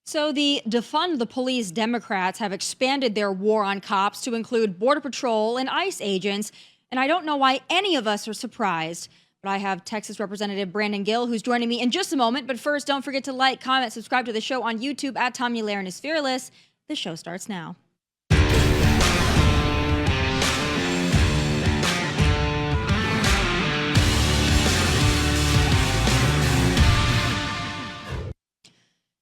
So the defund the police Democrats have expanded their war on cops to include Border Patrol and ICE agents, and I don't know why any of us are surprised. But I have Texas Representative Brandon Gill, who's joining me in just a moment. But first, don't forget to like, comment, subscribe to the show on YouTube at Tomi Lahren is Fearless. The show starts now.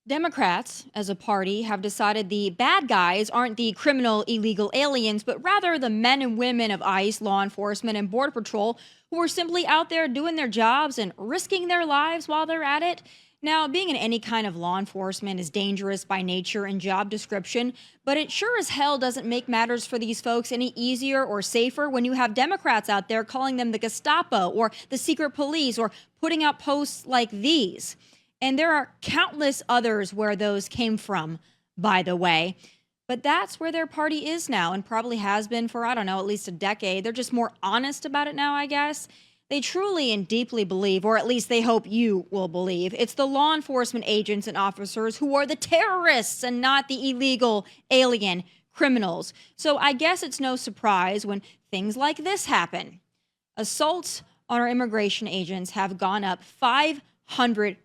Democrats, as a party, have decided the bad guys aren't the criminal illegal aliens, but rather the men and women of ICE, law enforcement, and Border Patrol who are simply out there doing their jobs and risking their lives while they're at it. Now, being in any kind of law enforcement is dangerous by nature and job description, but it sure as hell doesn't make matters for these folks any easier or safer when you have Democrats out there calling them the Gestapo or the secret police or putting out posts like these. And there are countless others where those came from, by the way. But that's where their party is now and probably has been for, I don't know, at least a decade. They're just more honest about it now, I guess. They truly and deeply believe, or at least they hope you will believe, it's the law enforcement agents and officers who are the terrorists and not the illegal alien criminals. So I guess it's no surprise when things like this happen. Assaults on our immigration agents have gone up 500%,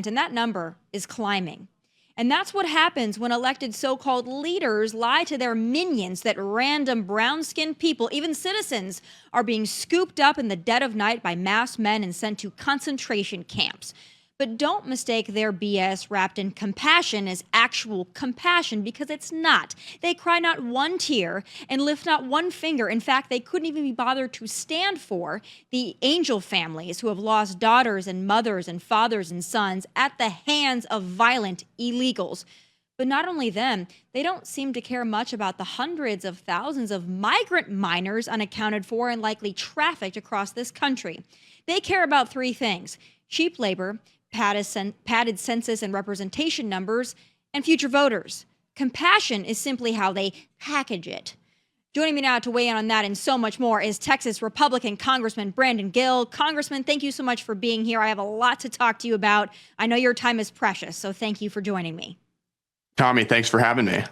and that number is climbing. And that's what happens when elected so-called leaders lie to their minions that random brown-skinned people, even citizens, are being scooped up in the dead of night by masked men and sent to concentration camps. But don't mistake their BS wrapped in compassion as actual compassion, because it's not. They cry not one tear and lift not one finger. In fact, they couldn't even be bothered to stand for the angel families who have lost daughters and mothers and fathers and sons at the hands of violent illegals. But not only them, they don't seem to care much about the hundreds of thousands of migrant minors unaccounted for and likely trafficked across this country. They care about three things: cheap labor, padded census and representation numbers, and future voters. Compassion is simply how they package it. Joining me now to weigh in on that and so much more is Texas Republican Congressman Brandon Gill. Congressman, thank you so much for being here. I have a lot to talk to you about. I know your time is precious, so thank you for joining me. Tomi, thanks for having me.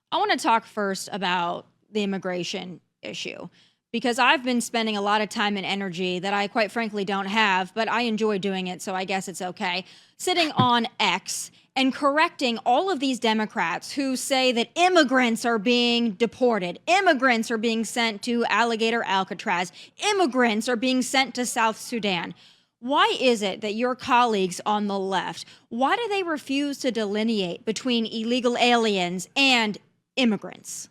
I want to talk first about the immigration issue, because I've been spending a lot of time and energy that I quite frankly don't have, but I enjoy doing it, so I guess it's okay, sitting on X and correcting all of these Democrats who say that immigrants are being deported, immigrants are being sent to Alligator Alcatraz, immigrants are being sent to South Sudan. Why is it that your colleagues on the left, why do they refuse to delineate between illegal aliens and immigrants?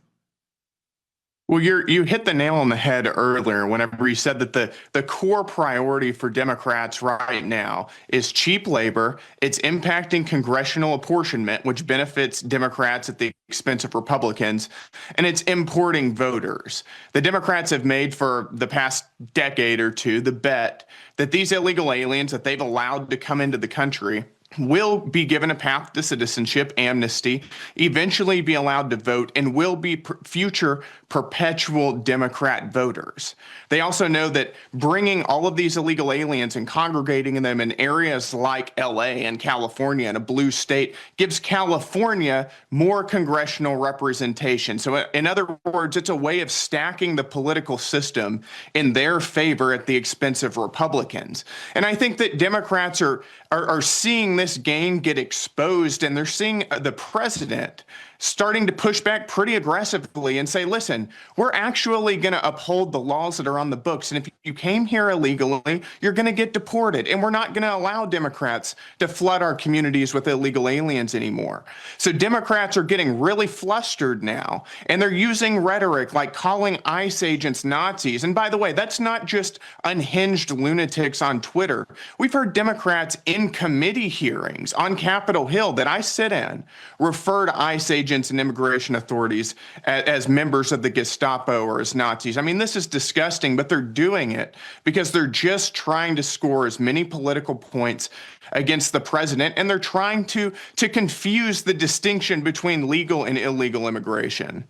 Well, you hit the nail on the head earlier whenever you said that the core priority for Democrats right now is cheap labor. It's impacting congressional apportionment, which benefits Democrats at the expense of Republicans, and it's importing voters. The Democrats have made for the past decade or two the bet that these illegal aliens that they've allowed to come into the country will be given a path to citizenship, amnesty, eventually be allowed to vote, and will be future perpetual Democrat voters. They also know that bringing all of these illegal aliens and congregating them in areas like LA and California and a blue state gives California more congressional representation. So in other words, it's a way of stacking the political system in their favor at the expense of Republicans. And I think that Democrats are seeing this game get exposed, and they're seeing the president starting to push back pretty aggressively and say, listen, we're actually going to uphold the laws that are on the books. And if you came here illegally, you're going to get deported. And we're not going to allow Democrats to flood our communities with illegal aliens anymore. So Democrats are getting really flustered now, and they're using rhetoric like calling ICE agents Nazis. And by the way, that's not just unhinged lunatics on Twitter. We've heard Democrats in committee hearings on Capitol Hill that I sit in refer to ICE agents and immigration authorities as members of the Gestapo or as Nazis. I mean, this is disgusting, but they're doing it because they're just trying to score as many political points against the president, and they're trying to confuse the distinction between legal and illegal immigration.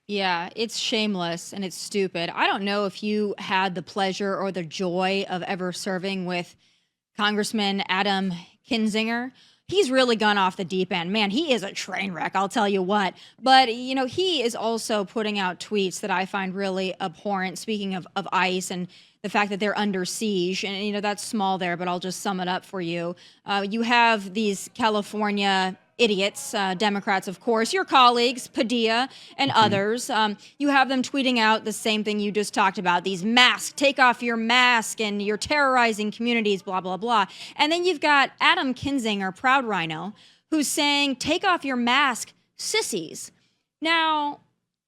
Yeah, it's shameless and it's stupid. I don't know if you had the pleasure or the joy of ever serving with Congressman Kinzinger. he's really gone off the deep end. Man, he is a train wreck, I'll tell you what. But, he is also putting out tweets that I find really abhorrent, speaking of ICE and the fact that they're under siege. And, that's small there, but I'll just sum it up for you. You have these California idiots, Democrats, of course, your colleagues, Padilla and others. You have them tweeting out the same thing you just talked about, these masks, take off your mask and you're terrorizing communities, blah, blah, blah. And then you've got Adam Kinzinger, Proud Rhino, who's saying, take off your mask, sissies. Now,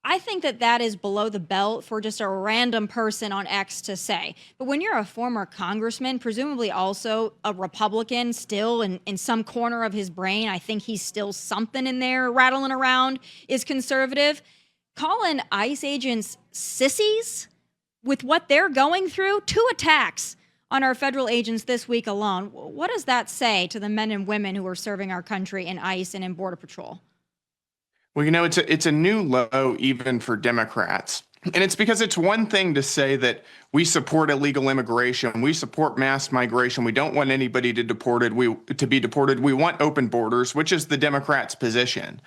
I think that is below the belt for just a random person on X to say. But when you're a former congressman, presumably also a Republican, still in some corner of his brain, I think he's still something in there rattling around, is conservative. Calling ICE agents sissies with what they're going through, 2 attacks on our federal agents this week alone. What does that say to the men and women who are serving our country in ICE and in Border Patrol? Well, it's a new low even for Democrats. And it's because it's one thing to say that we support illegal immigration, we support mass migration, we don't want anybody to be deported. We want open borders, which is the Democrats' position.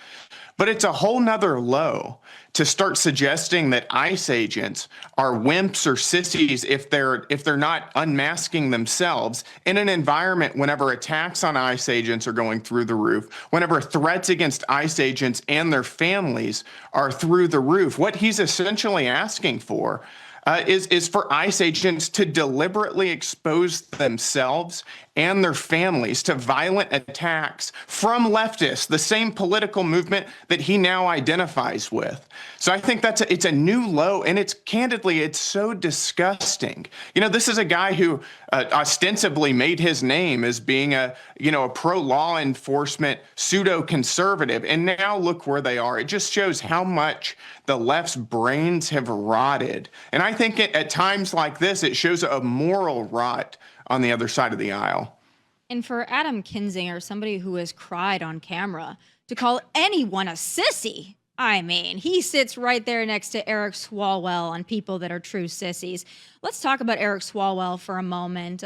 But it's a whole nother low to start suggesting that ICE agents are wimps or sissies if they're not unmasking themselves in an environment whenever attacks on ICE agents are going through the roof, whenever threats against ICE agents and their families are through the roof. What he's essentially asking for is for ICE agents to deliberately expose themselves and their families to violent attacks from leftists, the same political movement that he now identifies with. So I think it's a new low, and it's so disgusting. This is a guy who ostensibly made his name as being a pro-law enforcement pseudo-conservative, and now look where they are. It just shows how much the left's brains have rotted. And I think at times like this, it shows a moral rot on the other side of the aisle. And for Adam Kinzinger, somebody who has cried on camera, to call anyone a sissy, I mean, he sits right there next to Eric Swalwell on people that are true sissies. Let's talk about Eric Swalwell for a moment.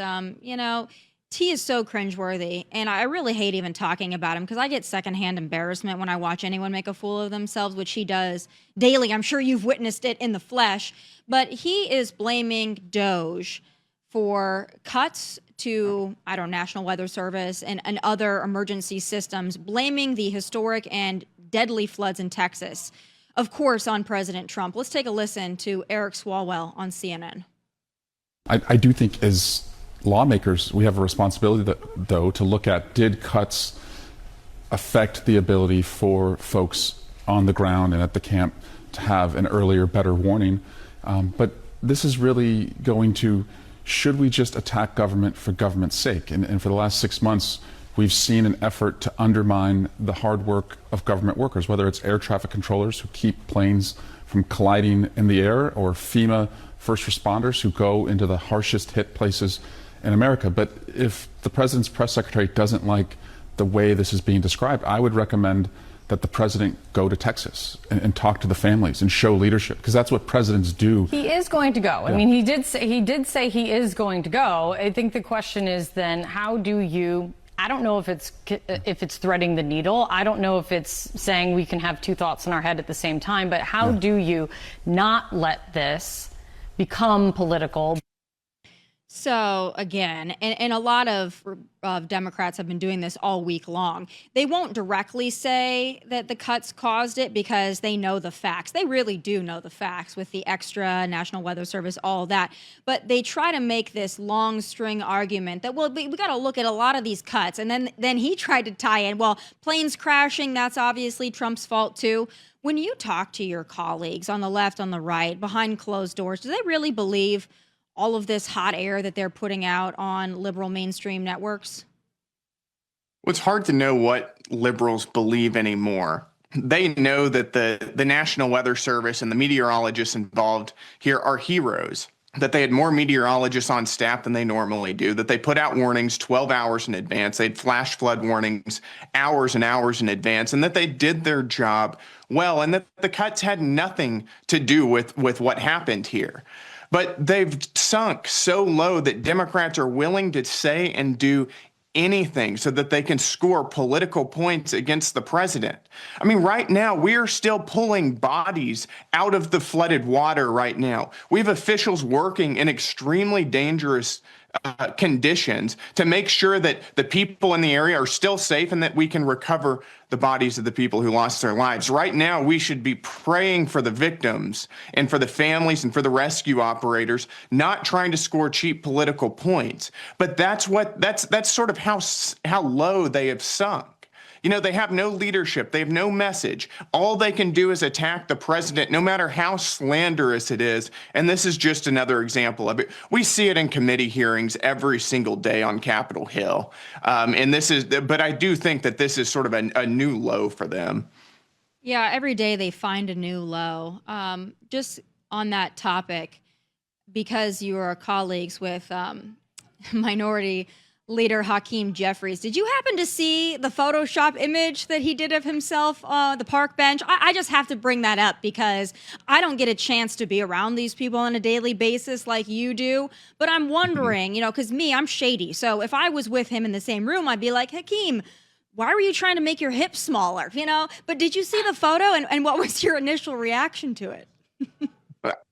He is so cringeworthy, and I really hate even talking about him because I get secondhand embarrassment when I watch anyone make a fool of themselves, which he does daily. I'm sure you've witnessed it in the flesh. But he is blaming DOGE for cuts to, National Weather Service and other emergency systems, blaming the historic and deadly floods in Texas, of course, on President Trump. Let's take a listen to Eric Swalwell on CNN. I do think as lawmakers, we have a responsibility, though, to look at, did cuts affect the ability for folks on the ground and at the camp to have an earlier, better warning? But this is really going to, should we just attack government for government's sake? And for the last 6 months, we've seen an effort to undermine the hard work of government workers, whether it's air traffic controllers who keep planes from colliding in the air, or FEMA first responders who go into the harshest hit places in America. But if the president's press secretary doesn't like the way this is being described, I would recommend that the president go to Texas and talk to the families and show leadership, because that's what presidents do. He is going to go. Yeah. I mean, he did say he is going to go. I think the question is then, how do you, I don't know if it's threading the needle. I don't know if it's saying we can have 2 thoughts in our head at the same time, but how do you not let this become political? So again, and a lot of Democrats have been doing this all week long. They won't directly say that the cuts caused it because they know the facts. They really do know the facts with the extra National Weather Service, all that. But they try to make this long string argument that, well, we got to look at a lot of these cuts. And then he tried to tie in, well, planes crashing, that's obviously Trump's fault too. When you talk to your colleagues on the left, on the right, behind closed doors, do they really believe all of this hot air that they're putting out on liberal mainstream networks? Well, it's hard to know what liberals believe anymore. They know that the National Weather Service and the meteorologists involved here are heroes, that they had more meteorologists on staff than they normally do, that they put out warnings 12 hours in advance, they'd flash flood warnings hours and hours in advance, and that they did their job well, and that the cuts had nothing to do with what happened here. But they've sunk so low that Democrats are willing to say and do anything so that they can score political points against the president. I mean, right now, we are still pulling bodies out of the flooded water right now. We have officials working in extremely dangerous conditions to make sure that the people in the area are still safe and that we can recover the bodies of the people who lost their lives. Right now, we should be praying for the victims and for the families and for the rescue operators, not trying to score cheap political points. But that's sort of how low they have sunk. You know, they have no leadership. They have no message. All they can do is attack the president, no matter how slanderous it is. And this is just another example of it. We see it in committee hearings every single day on Capitol Hill. But I do think that this is sort of a new low for them. Yeah, every day they find a new low. Just on that topic, because you are colleagues with Minority Leader Hakeem Jeffries, did you happen to see the Photoshop image that he did of himself on the park bench? I just have to bring that up because I don't get a chance to be around these people on a daily basis like you do. But I'm wondering, you know, because I'm shady. So if I was with him in the same room, I'd be like, Hakeem, why were you trying to make your hips smaller? You know, but did you see the photo and what was your initial reaction to it?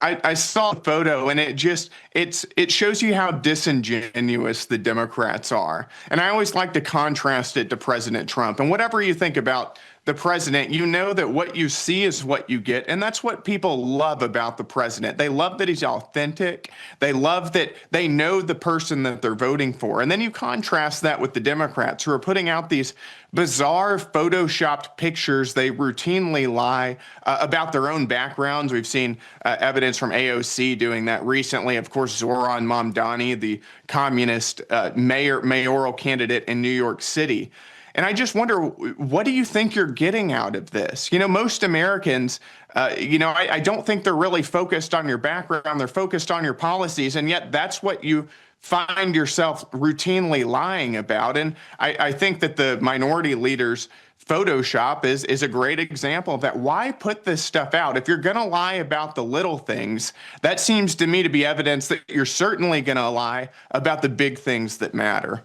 I saw the photo and it shows you how disingenuous the Democrats are. And I always like to contrast it to President Trump. And whatever you think about the president, you know that what you see is what you get. And that's what people love about the president. They love that he's authentic. They love that they know the person that they're voting for. And then you contrast that with the Democrats who are putting out these bizarre photoshopped pictures. They routinely lie about their own backgrounds. We've seen evidence from AOC doing that recently. Of course, Zohran Mamdani, the communist mayoral candidate in New York City. And I just wonder, what do you think you're getting out of this? You know, most Americans, I don't think they're really focused on your background. They're focused on your policies. And yet that's what you find yourself routinely lying about. And I think that the minority leaders Photoshop is a great example of that. Why put this stuff out? If you're going to lie about the little things, that seems to me to be evidence that you're certainly going to lie about the big things that matter.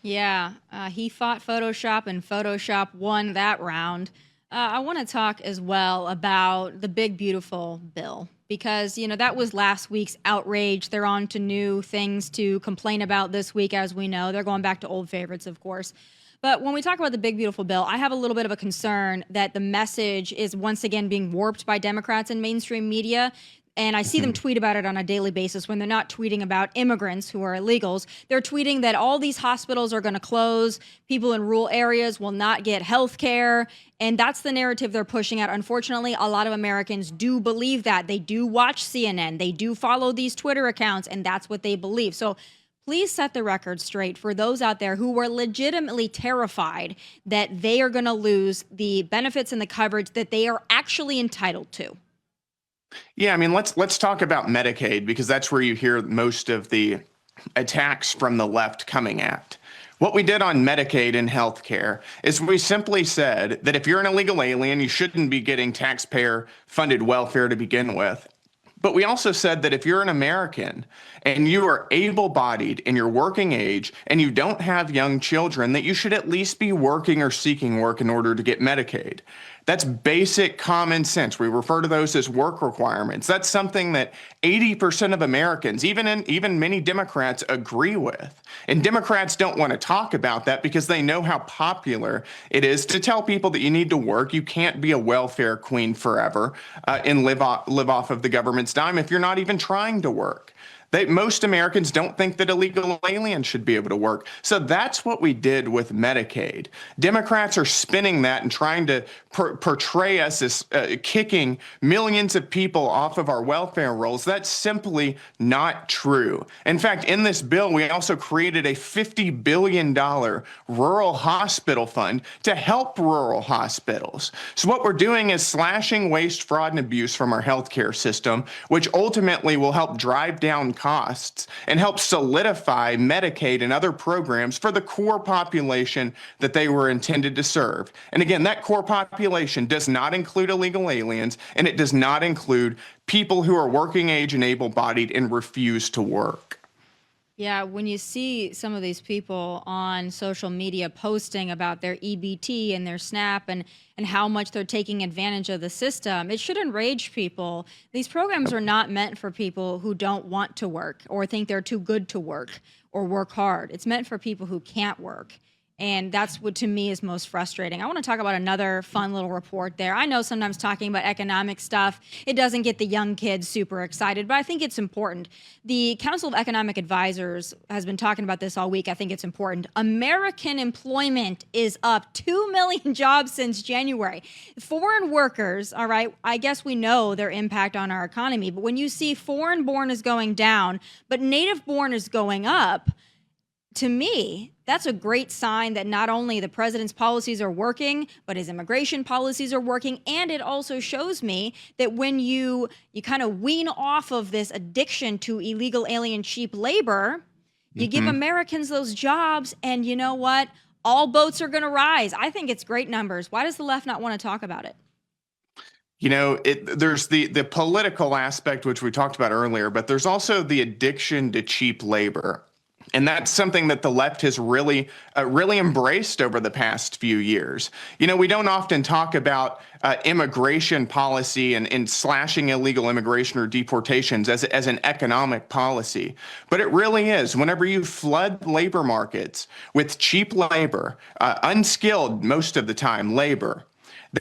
Yeah, he fought Photoshop and Photoshop won that round. I want to talk as well about the big, beautiful bill because, you know, that was last week's outrage. They're on to new things to complain about this week, as we know. They're going back to old favorites, of course. But when we talk about the big, beautiful bill, I have a little bit of a concern that the message is once again being warped by Democrats and mainstream media. And I see them tweet about it on a daily basis when they're not tweeting about immigrants who are illegals. They're tweeting that all these hospitals are going to close. People in rural areas will not get health care. And that's the narrative they're pushing out. Unfortunately, a lot of Americans do believe that. They do watch CNN. They do follow these Twitter accounts, and that's what they believe. So please set the record straight for those out there who were legitimately terrified that they are going to lose the benefits and the coverage that they are actually entitled to. Yeah, I mean, let's talk about Medicaid because that's where you hear most of the attacks from the left coming at. What we did on Medicaid and healthcare is we simply said that if you're an illegal alien, you shouldn't be getting taxpayer-funded welfare to begin with. But we also said that if you're an American and you are able-bodied in your working age and you don't have young children, that you should at least be working or seeking work in order to get Medicaid. That's basic common sense. We refer to those as work requirements. That's something that 80% of Americans, even many Democrats, agree with. And Democrats don't want to talk about that because they know how popular it is to tell people that you need to work. You can't be a welfare queen forever and live off of the government's dime if you're not even trying to work. Most Americans don't think that illegal aliens should be able to work. So that's what we did with Medicaid. Democrats are spinning that and trying to portray us as kicking millions of people off of our welfare rolls. That's simply not true. In fact, in this bill, we also created a $50 billion rural hospital fund to help rural hospitals. So what we're doing is slashing waste, fraud, and abuse from our healthcare system, which ultimately will help drive down costs and help solidify Medicaid and other programs for the core population that they were intended to serve. And again, that core population does not include illegal aliens, and it does not include people who are working age and able-bodied and refuse to work. Yeah, when you see some of these people on social media posting about their EBT and their SNAP and how much they're taking advantage of the system, it should enrage people. These programs are not meant for people who don't want to work or think they're too good to work or work hard. It's meant for people who can't work. And that's what to me is most frustrating. I want to talk about another fun little report there. I know sometimes talking about economic stuff, it doesn't get the young kids super excited, but I think it's important. The Council of Economic Advisors has been talking about this all week. I think it's important. American employment is up 2 million jobs since January. Foreign workers, all right, I guess we know their impact on our economy, but when you see foreign born is going down, but native born is going up, to me, that's a great sign that not only the president's policies are working, but his immigration policies are working. And it also shows me that when you kind of wean off of this addiction to illegal alien cheap labor, you give Americans those jobs, and you know what? All boats are going to rise. I think it's great numbers. Why does the left not want to talk about it? You know, there's the political aspect, which we talked about earlier, but there's also the addiction to cheap labor. And that's something that the left has really embraced over the past few years. You know, we don't often talk about immigration policy and slashing illegal immigration or deportations as an economic policy. But it really is. Whenever you flood labor markets with cheap labor, unskilled most of the time labor,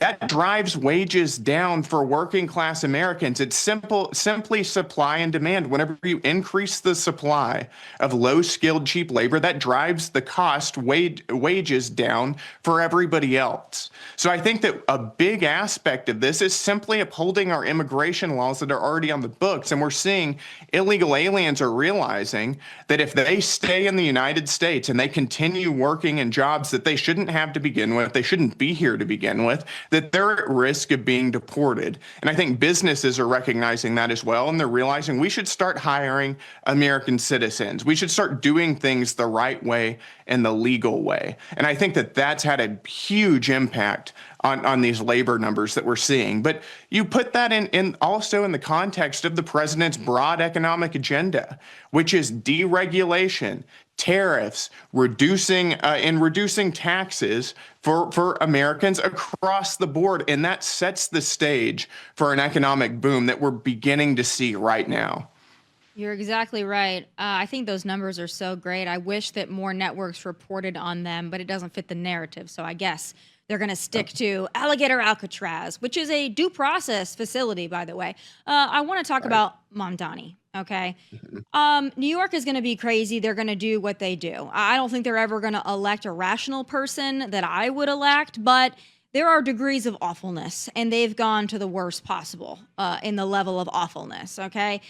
that drives wages down for working class Americans. It's simply supply and demand. Whenever you increase the supply of low skilled, cheap labor, that drives the cost wages down for everybody else. So I think that a big aspect of this is simply upholding our immigration laws that are already on the books. And we're seeing illegal aliens are realizing that if they stay in the United States and they continue working in jobs that they shouldn't have to begin with, they shouldn't be here to begin with, that they're at risk of being deported. And I think businesses are recognizing that as well. And they're realizing we should start hiring American citizens. We should start doing things the right way and the legal way. And I think that that's had a huge impact on these labor numbers that we're seeing. But you put that in also in the context of the president's broad economic agenda, which is deregulation, tariffs, reducing taxes for Americans across the board. And that sets the stage for an economic boom that we're beginning to see right now. You're exactly right. I think those numbers are so great. I wish that more networks reported on them, but it doesn't fit the narrative. So I guess they're going to stick to Alligator Alcatraz, which is a due process facility, by the way. I want to talk about Mamdani. Okay. New York is going to be crazy. They're going to do what they do. I don't think they're ever going to elect a rational person that I would elect, but there are degrees of awfulness, and they've gone to the worst possible in the level of awfulness. Okay.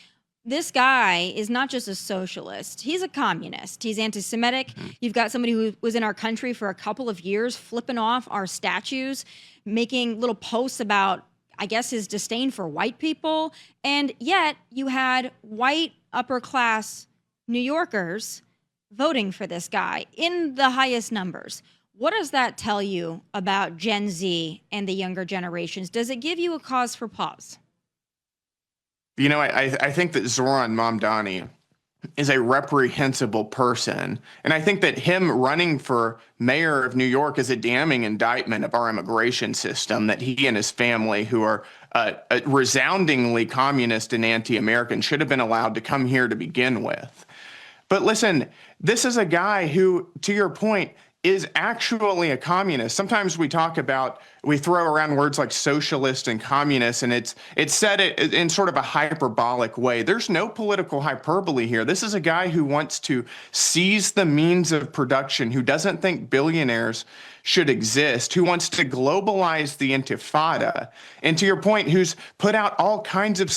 This guy is not just a socialist. He's a communist. He's anti-Semitic. You've got somebody who was in our country for a couple of years, flipping off our statues, making little posts about, I guess, his disdain for white people. And yet you had white upper class New Yorkers voting for this guy in the highest numbers. What does that tell you about Gen Z and the younger generations? Does it give you a cause for pause? You know, I think that Zohran Mamdani is a reprehensible person. And I think that him running for mayor of New York is a damning indictment of our immigration system, that he and his family, who are resoundingly communist and anti-American, should have been allowed to come here to begin with. But listen, this is a guy who, to your point, is actually a communist. Sometimes we throw around words like socialist and communist, and it's said it in sort of a hyperbolic way. There's no political hyperbole here. This is a guy who wants to seize the means of production, who doesn't think billionaires should exist, who wants to globalize the intifada, and to your point, who's put out all kinds of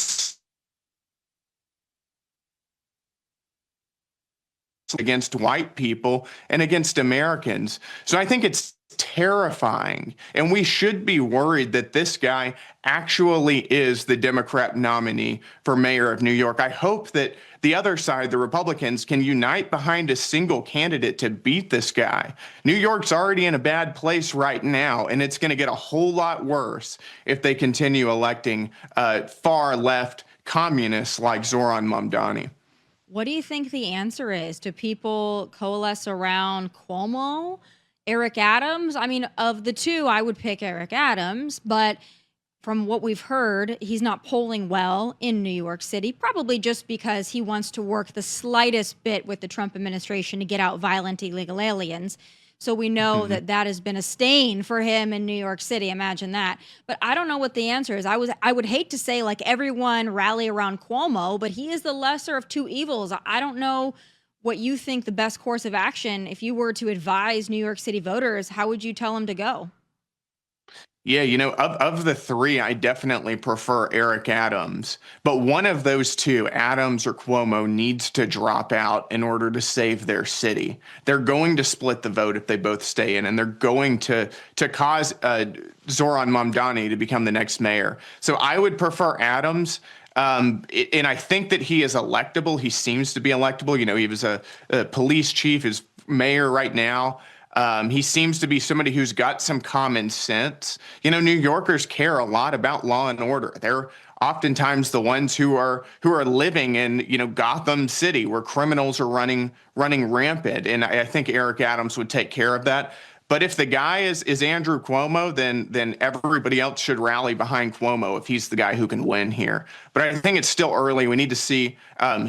against white people and against Americans. So I think it's terrifying. And we should be worried that this guy actually is the Democrat nominee for mayor of New York. I hope that the other side, the Republicans, can unite behind a single candidate to beat this guy. New York's already in a bad place right now, and it's going to get a whole lot worse if they continue electing far left communists like Zohran Mamdani. What do you think the answer is? Do people coalesce around Cuomo, Eric Adams? I mean, of the two, I would pick Eric Adams, but from what we've heard, he's not polling well in New York City, probably just because he wants to work the slightest bit with the Trump administration to get out violent illegal aliens. So we know that that has been a stain for him in New York City. Imagine that. But I don't know what the answer is. I would hate to say like everyone rally around Cuomo, but he is the lesser of two evils. I don't know what you think the best course of action, if you were to advise New York City voters, how would you tell them to go? Yeah, of the three, I definitely prefer Eric Adams. But one of those two, Adams or Cuomo, needs to drop out in order to save their city. They're going to split the vote if they both stay in, and they're going to cause Zohran Mamdani to become the next mayor. So I would prefer Adams. And I think that he is electable. He seems to be electable. He was a police chief, is mayor right now. He seems to be somebody who's got some common sense. New Yorkers care a lot about law and order. They're oftentimes the ones who are living in, Gotham City, where criminals are running rampant. And I think Eric Adams would take care of that. But if the guy is Andrew Cuomo, then everybody else should rally behind Cuomo if he's the guy who can win here. But I think it's still early. We need to see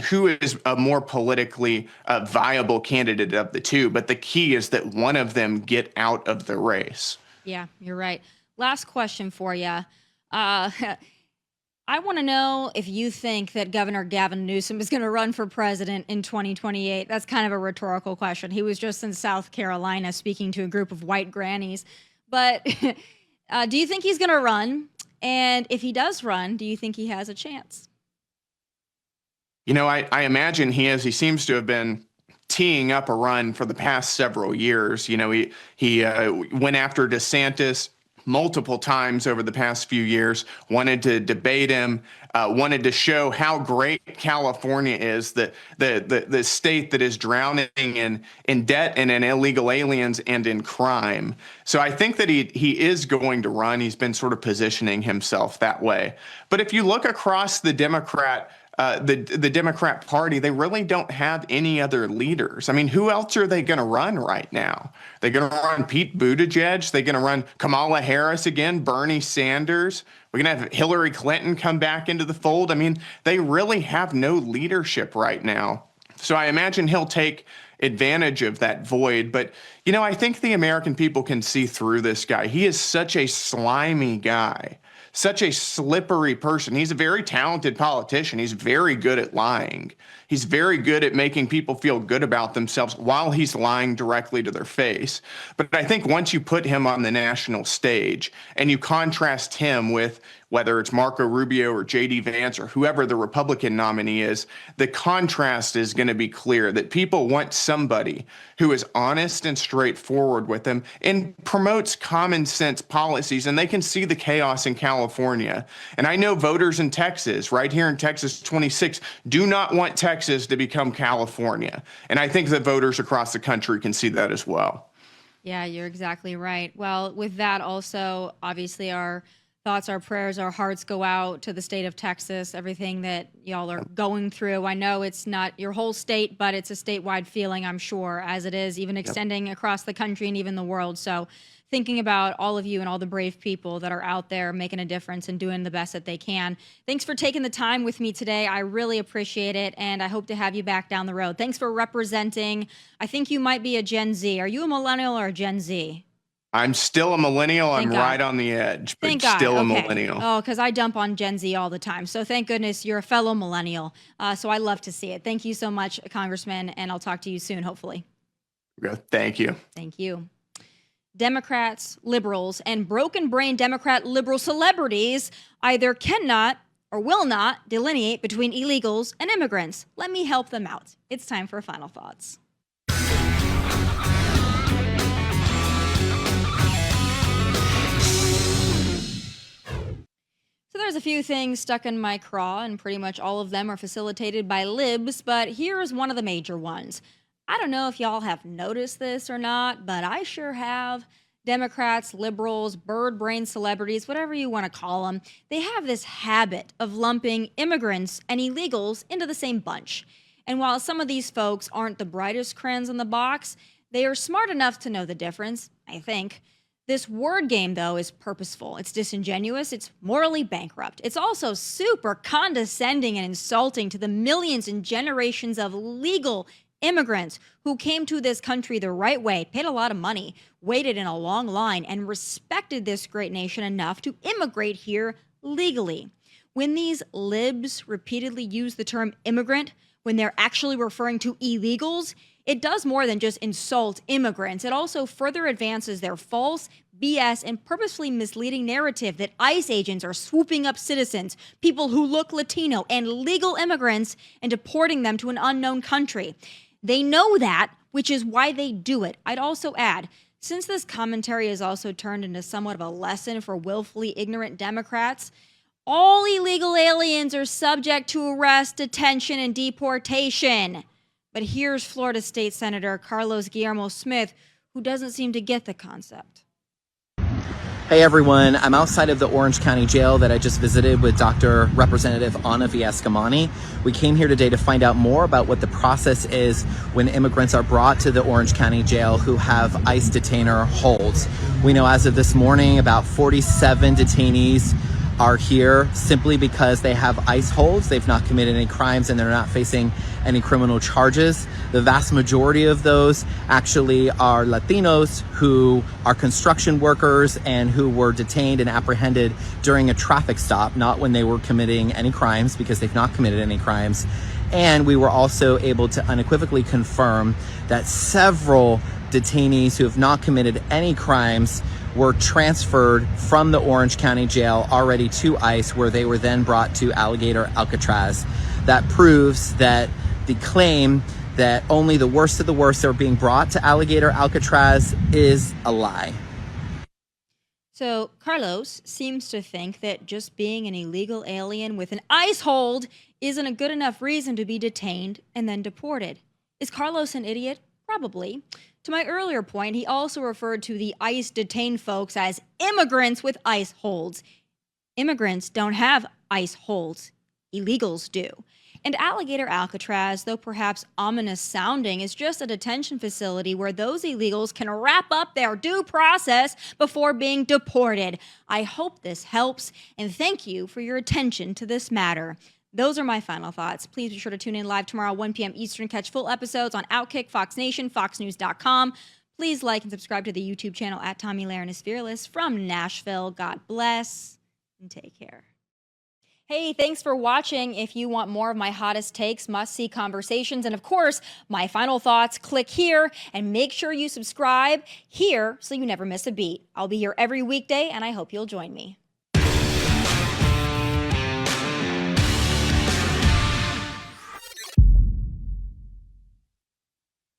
who is a more politically viable candidate of the two. But the key is that one of them get out of the race. Yeah, you're right. Last question for you. I want to know if you think that Governor Gavin Newsom is going to run for president in 2028. That's kind of a rhetorical question. He was just in South Carolina speaking to a group of white grannies. But do you think he's going to run? And if he does run, do you think he has a chance? I imagine he is. He seems to have been teeing up a run for the past several years. He went after DeSantis multiple times over the past few years, wanted to debate him, wanted to show how great California is, the state that is drowning in debt and in illegal aliens and in crime. So I think that he is going to run. He's been sort of positioning himself that way. But if you look across the Democrat Party, they really don't have any other leaders. I mean, who else are they going to run right now? They're going to run Pete Buttigieg. They're going to run Kamala Harris again, Bernie Sanders. We're going to have Hillary Clinton come back into the fold. I mean, they really have no leadership right now. So I imagine he'll take advantage of that void. But, I think the American people can see through this guy. He is such a slimy guy. Such a slippery person. He's a very talented politician. He's very good at lying. He's very good at making people feel good about themselves while he's lying directly to their face. But I think once you put him on the national stage and you contrast him with whether it's Marco Rubio or J.D. Vance or whoever the Republican nominee is, the contrast is going to be clear that people want somebody who is honest and straightforward with them and promotes common sense policies. And they can see the chaos in California. And I know voters in Texas, right here in Texas 26, do not want Texas to become California. And I think that voters across the country can see that as well. Yeah, you're exactly right. Well, with that also, obviously our thoughts, our prayers, our hearts go out to the state of Texas, everything that y'all are going through. I know it's not your whole state, but it's a statewide feeling, I'm sure, as it is, even extending across the country and even the world. So thinking about all of you and all the brave people that are out there making a difference and doing the best that they can. Thanks for taking the time with me today. I really appreciate it, and I hope to have you back down the road. Thanks for representing. I think you might be a Gen Z. Are you a millennial or a Gen Z? I'm still a millennial. Thank I'm God. right on the edge, but Thank God. still a Okay. millennial. Oh, because I dump on Gen Z all the time. So thank goodness you're a fellow millennial. So I love to see it. Thank you so much, Congressman, and I'll talk to you soon, hopefully. Thank you. Thank you. Democrats, liberals, and broken-brain Democrat liberal celebrities either cannot or will not delineate between illegals and immigrants. Let me help them out. It's time for Final Thoughts. So there's a few things stuck in my craw, and pretty much all of them are facilitated by libs, but here's one of the major ones. I don't know if y'all have noticed this or not, but I sure have. Democrats, liberals, bird brain celebrities, whatever you want to call them, they have this habit of lumping immigrants and illegals into the same bunch. And while some of these folks aren't the brightest crayons in the box, they are smart enough to know the difference, I think. This word game, though, is purposeful. It's disingenuous. It's morally bankrupt. It's also super condescending and insulting to the millions and generations of legal immigrants who came to this country the right way, paid a lot of money, waited in a long line, and respected this great nation enough to immigrate here legally. When these libs repeatedly use the term immigrant when they're actually referring to illegals, it does more than just insult immigrants. It also further advances their false, BS, and purposefully misleading narrative that ICE agents are swooping up citizens, people who look Latino, and legal immigrants and deporting them to an unknown country. They know that, which is why they do it. I'd also add, since this commentary has also turned into somewhat of a lesson for willfully ignorant Democrats, all illegal aliens are subject to arrest, detention, and deportation. But here's Florida State Senator Carlos Guillermo Smith, who doesn't seem to get the concept. Hey everyone, I'm outside of the Orange County Jail that I just visited with Dr. Representative Ana Villascamani. We came here today to find out more about what the process is when immigrants are brought to the Orange County Jail who have ICE detainer holds. We know as of this morning, about 47 detainees are here simply because they have ICE holds. They've not committed any crimes and they're not facing any criminal charges. The vast majority of those actually are Latinos who are construction workers and who were detained and apprehended during a traffic stop, not when they were committing any crimes, because they've not committed any crimes. And we were also able to unequivocally confirm that several detainees who have not committed any crimes were transferred from the Orange County Jail already to ICE, where they were then brought to Alligator Alcatraz. That proves that the claim that only the worst of the worst are being brought to Alligator Alcatraz is a lie. So Carlos seems to think that just being an illegal alien with an ICE hold isn't a good enough reason to be detained and then deported. Is Carlos an idiot? Probably. To my earlier point, he also referred to the ICE detained folks as immigrants with ICE holds. Immigrants don't have ICE holds. Illegals do. And Alligator Alcatraz, though perhaps ominous sounding, is just a detention facility where those illegals can wrap up their due process before being deported. I hope this helps, and thank you for your attention to this matter. Those are my final thoughts. Please be sure to tune in live tomorrow, 1 p.m. Eastern. Catch full episodes on Outkick, Fox Nation, foxnews.com. Please like and subscribe to the YouTube channel at Tomi Lahren is Fearless from Nashville. God bless and take care. Hey, thanks for watching. If you want more of my hottest takes, must-see conversations, and of course, my final thoughts, click here and make sure you subscribe here so you never miss a beat. I'll be here every weekday, and I hope you'll join me.